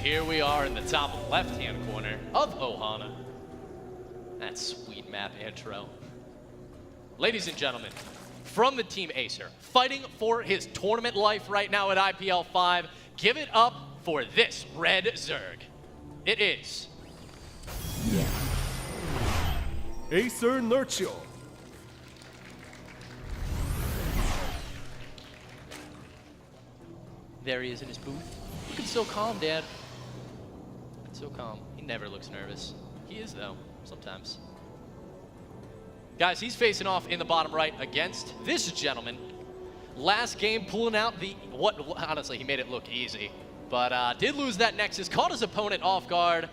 here we are in the top left-hand corner of Ohana. That sweet map intro. Ladies and gentlemen, from the Team Acer, fighting for his tournament life right now at IPL 5, give it up for this red Zerg. It is Acer Nerchio. There he is in his booth. Looking so calm, Dad. So calm. He never looks nervous. He is, though, sometimes. Guys, he's facing off in the bottom right against this gentleman. Last game pulling out the, honestly, he made it look easy. But did lose that Nexus, caught his opponent off guard.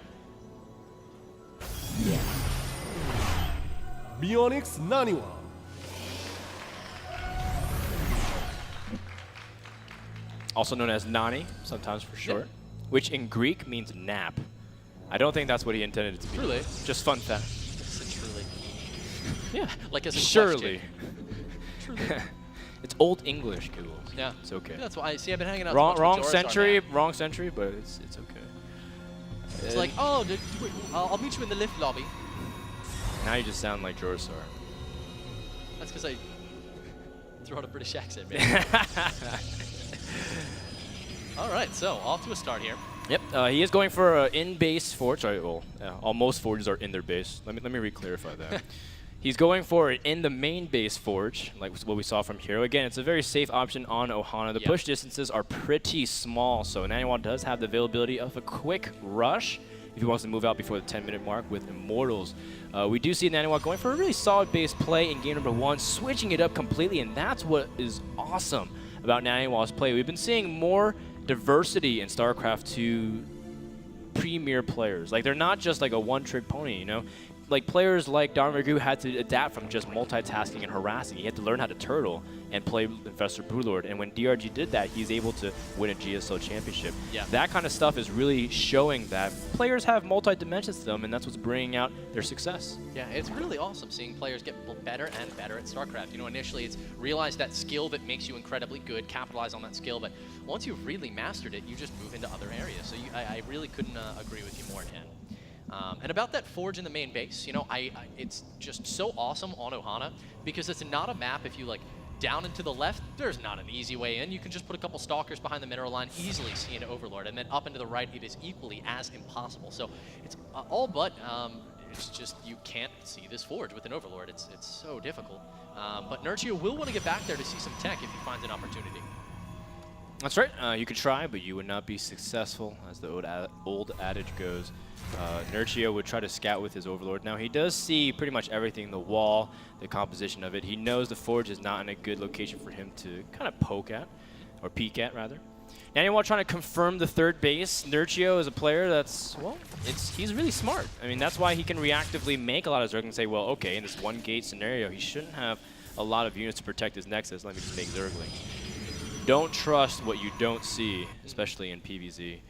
Bionix Naniwa. Also known as Nani, sometimes for short, which in Greek means nap. I don't think that's what he intended it to be. Truly. Just fun fact. Truly. Yeah. Like as a surely. Truly. It's Old English, Google. Yeah. It's okay. Yeah, that's why I see. I've been hanging out. Wrong century, but it's okay. It's like, oh, I'll meet you in the lift lobby. Now you just sound like Jorsar. That's because I throw out a British accent, man. All right, so off to a start here. Yep, he is going for an in-base forge. Sorry, well, all most forges are in their base. Let me re-clarify that. He's going for it in the main base forge, like what we saw from Hero. Again, it's a very safe option on Ohana. The push distances are pretty small, so Naniwa does have the availability of a quick rush if he wants to move out before the 10-minute mark with Immortals. We do see Naniwa going for a really solid base play in game number 1, switching it up completely, and that's what is awesome about Naniwa's play. We've been seeing more diversity in StarCraft 2 premier players. Like, they're not just like a one-trick pony, you know? Like, players like NMrUUG had to adapt from just multitasking and harassing. He had to learn how to turtle and play Infestor Broodlord. And when DRG did that, he's able to win a GSL championship. Yeah. That kind of stuff is really showing that players have multi-dimensions to them, and that's what's bringing out their success. Yeah, it's really awesome seeing players get better and better at StarCraft. You know, initially it's realize that skill that makes you incredibly good, capitalize on that skill, but once you've really mastered it, you just move into other areas. So I really couldn't agree with you more, Dan. And about that forge in the main base, you know, it's just so awesome on Ohana because it's not a map. If you like down and to the left, there's not an easy way in. You can just put a couple stalkers behind the mineral line, easily see an Overlord, and then up and to the right, it is equally as impossible. So it's all but, it's just you can't see this forge with an Overlord. It's so difficult. But Nerchio will want to get back there to see some tech if he finds an opportunity. That's right. You could try, but you would not be successful, as the old adage goes. Nerchio would try to scout with his Overlord. Now, he does see pretty much everything, the wall, the composition of it. He knows the forge is not in a good location for him to kind of poke at, or peek at, rather. Naniwa trying to confirm the third base. Nerchio is a player that's, well, he's really smart. I mean, that's why he can reactively make a lot of Zerg and say, well, okay, in this one-gate scenario, he shouldn't have a lot of units to protect his Nexus. Let me just make Zerglings. Don't trust what you don't see, especially in PvZ.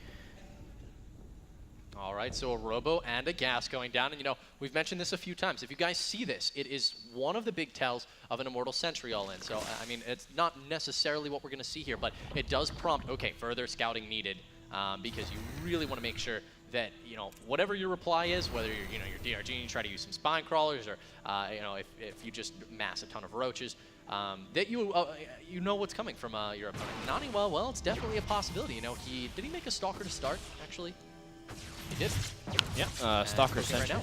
All right, so a Robo and a Gas going down. And, you know, we've mentioned this a few times. If you guys see this, it is one of the big tells of an Immortal Sentry all-in. So, I mean, it's not necessarily what we're going to see here, but it does prompt, okay, further scouting needed because you really want to make sure that, you know, whatever your reply is, whether you're, you know, you're DRG and you try to use some spine crawlers or, you know, if you just mass a ton of roaches, that you know what's coming from your opponent. Naniwa, well, it's definitely a possibility. You know, did he make a Stalker to start, actually? He did. Yeah, Stalker Sentry. Right now.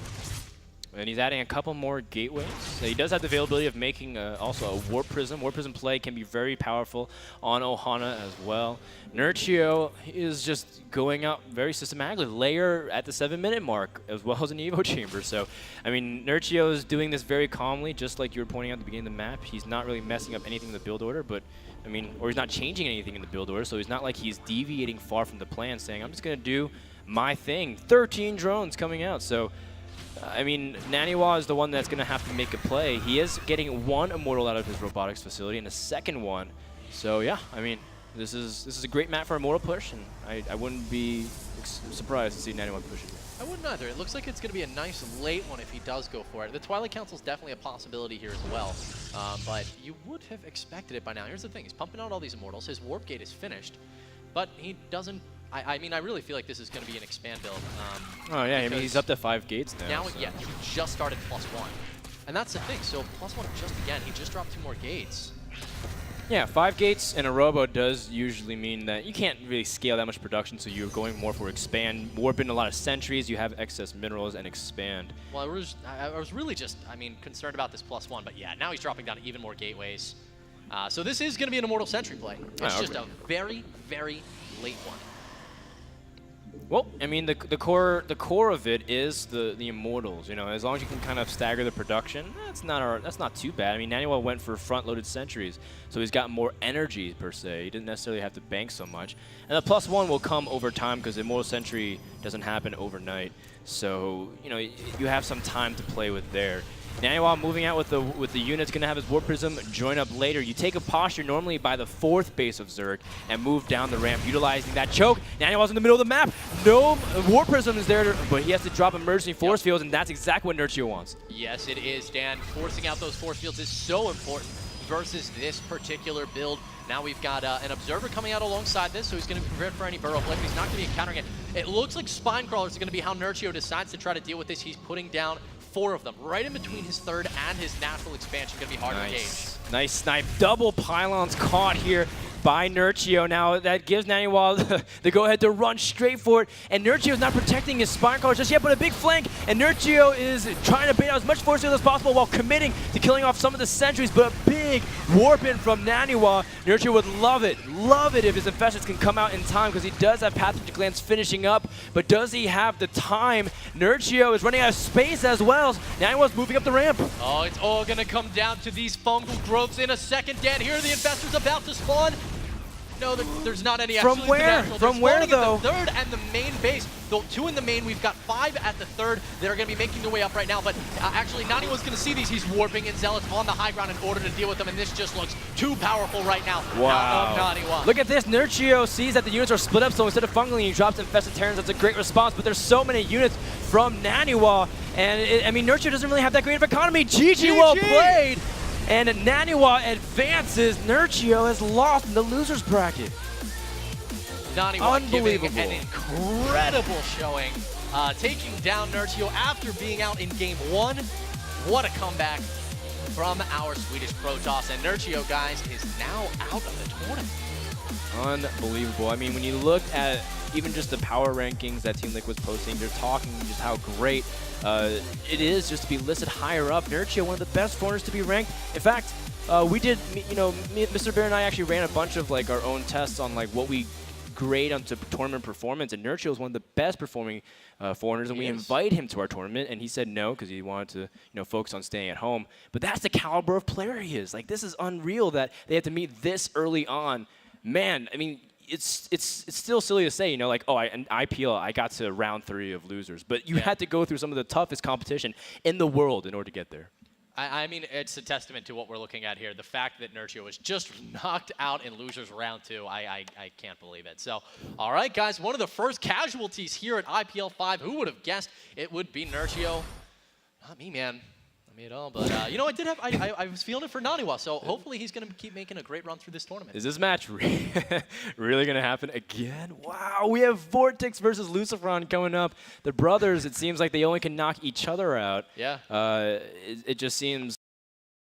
And he's adding a couple more gateways. So he does have the availability of making also a Warp Prism. Warp Prism play can be very powerful on Ohana as well. Nerchio is just going out very systematically. Layer at the 7-minute mark as well as an Evo Chamber. So, I mean, Nerchio is doing this very calmly, just like you were pointing out at the beginning of the map. He's not really messing up anything in the build order, but, I mean, or he's not changing anything in the build order, so he's not like he's deviating far from the plan, saying, I'm just going to do my thing. 13 drones coming out. So, I mean, Naniwa is the one that's going to have to make a play. He is getting one Immortal out of his robotics facility and a second one. So, yeah, I mean, this is a great map for Immortal push, and I wouldn't be surprised to see Naniwa push it. I wouldn't either. It looks like it's going to be a nice late one if he does go for it. The Twilight Council is definitely a possibility here as well, but you would have expected it by now. Here's the thing. He's pumping out all these Immortals. His Warp Gate is finished, but he doesn't I mean, I really feel like this is going to be an expand build. Oh yeah, I mean he's up to 5 gates now. Now, so. yeah, he just started +1. And that's the thing, so +1 just again, he just dropped 2 more gates. Yeah, 5 gates in a robo does usually mean that you can't really scale that much production, so you're going more for expand, warp in a lot of sentries, you have excess minerals, and expand. Well, I was really just, I mean, concerned about this +1, but yeah, now he's dropping down even more gateways. So this is going to be an Immortal Sentry play. It's just a very, very late one. Well, I mean, the core of it is the Immortals. You know, as long as you can kind of stagger the production, that's not too bad. I mean, Naniwa went for front-loaded sentries, so he's got more energy per se. He didn't necessarily have to bank so much, and the +1 will come over time because Immortal Sentry doesn't happen overnight. So you know, you have some time to play with there. Naniwa moving out with the units, gonna have his Warp Prism join up later. You take a posture normally by the 4th base of Zerg and move down the ramp, utilizing that choke. Naniwa's in the middle of the map. No Warp Prism is there, but he has to drop emergency force fields, and that's exactly what Nerchio wants. Yes, it is, Dan. Forcing out those force fields is so important versus this particular build. Now we've got an Observer coming out alongside this, so he's going to be prepared for any burrow play, but he's not going to be encountering it. It looks like Spine Crawlers are going to be how Nerchio decides to try to deal with this. He's putting down 4 of them, right in between his 3rd and his natural expansion. Going to be hard to gauge. Nice snipe. Double pylons caught here by Nerchio. Now that gives Naniwa the go-ahead to run straight for it, and Nerchio's not protecting his Spine Crawlers just yet, but a big flank, and Nerchio is trying to bait out as much force field as possible while committing to killing off some of the sentries, but a big warp in from Naniwa. Nerchio would love it if his Infestants can come out in time, because he does have Pathogen Glance finishing up, but does he have the time? Nerchio is running out of space as well. Naniwa's moving up the ramp. Oh, it's all going to come down to these fungal growths in a second, Dan. Here are the Infestors about to spawn. No, there's not any. From where? From where, though? The 3rd and the main base. Though 2 in the main, we've got 5 at the 3rd that are going to be making their way up right now. But actually, Naniwa's going to see these. He's warping in Zealots on the high ground in order to deal with them, and this just looks too powerful right now. Wow. Naniwa. Look at this. Nerchio sees that the units are split up, so instead of fungling, he drops Infested Terrans. That's a great response, but there's so many units from Naniwa, and I mean, Nerchio doesn't really have that great of economy. GG, well played! And Naniwa advances. Nerchio has lost in the losers bracket. Naniwa giving an incredible showing, taking down Nerchio after being out in game 1. What a comeback from our Swedish Protoss, and Nerchio, guys, is now out of the tournament. Unbelievable. I mean, when you look at even just the power rankings that Team Liquid's posting, they're talking just how great it is just to be listed higher up. Nerchio, one of the best foreigners to be ranked. In fact, we did, you know, Mr. Bear and I actually ran a bunch of like our own tests on like what we grade onto tournament performance, and Nerchio is one of the best performing foreigners, and we invite him to our tournament, and he said no because he wanted to, you know, focus on staying at home. But that's the caliber of player he is. Like, this is unreal that they have to meet this early on. Man, I mean, it's still silly to say, you know, like, oh, in IPL, I got to round 3 of losers, but you had to go through some of the toughest competition in the world in order to get there. I mean, it's a testament to what we're looking at here. The fact that Nerchio was just knocked out in losers round 2, I can't believe it. So, all right, guys, one of the first casualties here at IPL 5. Who would have guessed it would be Nerchio? Not me, man. Not me at all. But you know, I was feeling it for Naniwa. So hopefully he's going to keep making a great run through this tournament. Is this match really going to happen again? Wow, we have Vortex versus Luciferon coming up. The brothers, it seems like they only can knock each other out. Yeah. It just seems